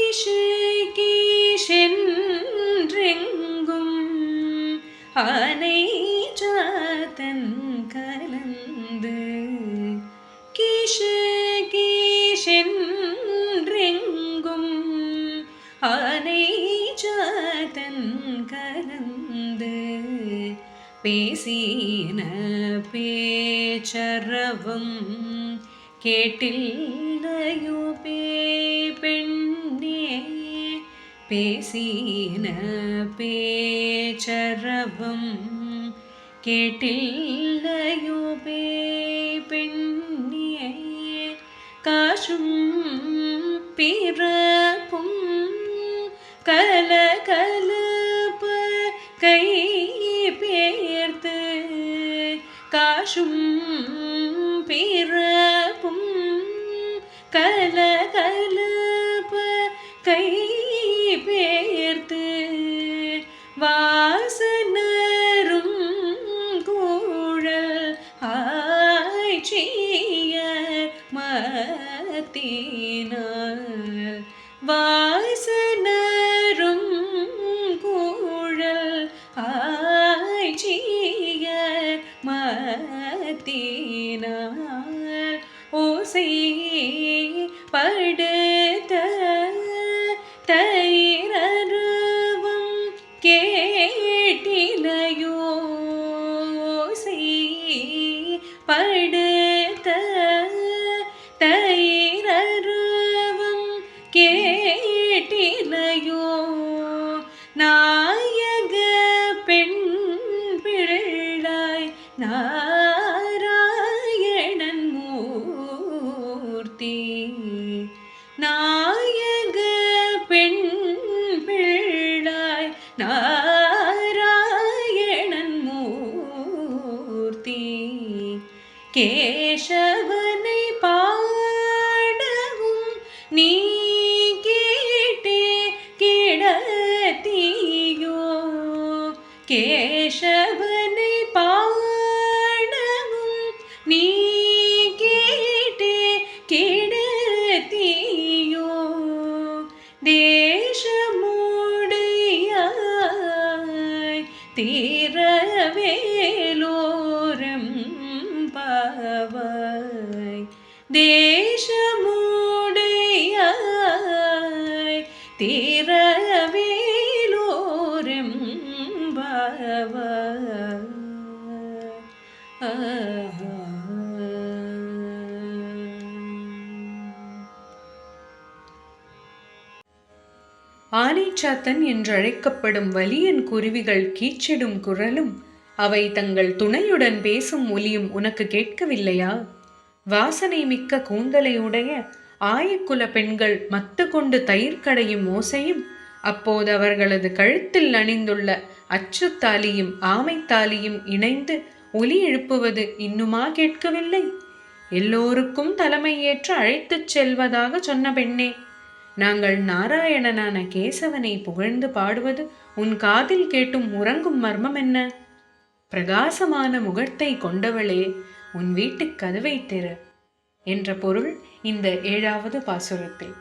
கீஷு கீஷென்றெங்கும் ஆனை சாத்தன் கலந்து கீஷு கீஷென்றெங்கும் ஆனை சாத்தன் கலந்து பேசின பேச்சரவம் கேட்டில்லையோ பெண்ணே பேசின பேச்சரவம் கேட்டில்லையோ பெண்ணே காசும் பிறப்பும் கலகலப்ப கை பேர்த்து காசும் பிறப்பும் கலகலப்ப கை பேர்த்து வாசனரும் கூழல் ஆய்ச்சிய மத்தினால் வாசனரும் கூழல் ஆய்ச்சிய மத்தினால் ஓசை படுத்த தயிரருவம் கேட்டிலையோ ஓசை படுத்த தயிரருவம் கேட்டிலையோ நாயக பெண் பிள்ளாய் நாராயணன் மூர்த்தி நாயக பெண் பிள்ளாய் நாராயணன் மூர்த்தி கேசவனை பாடவும் நீ கேட்டே கிடத்தியோ கேசவனை பாடவும் நீ கேட்டே கிடத்தியோ தேசமுடையாய் தீரவேலோரம் பாவாய் தேசமுடையாய் தீரவேலோரம் பாவாய் ஆனைச்சாத்தன் என்றழைக்கப்படும் வலியன் குருவிகள் கீச்சிடும் குரலும் அவை தங்கள் துணையுடன் பேசும் ஒலியும் உனக்கு கேட்கவில்லையா? வாசனை மிக்க கூந்தலையுடைய ஆயக்குல பெண்கள் மத்து கொண்டு தயிர் கடையும் ஓசையும் அப்போது அவர்களது கழுத்தில் அணிந்துள்ள அச்சுத்தாலியும் ஆமைத்தாலியும் இணைந்து ஒலி எழுப்புவது இன்னுமா கேட்கவில்லை? எல்லோருக்கும் தலைமை ஏற்று அழைத்துச் செல்வதாக சொன்ன பெண்ணே, நாங்கள் நாராயணனான கேசவனை புகழ்ந்து பாடுவது உன் காதில் கேட்டும் உறங்கும் மர்மம் என்ன? பிரகாசமான முகத்தை கொண்டவளே, உன் வீட்டுக் கதவை திற என்ற பொருள் இந்த 7வது பாசுரத்தில்.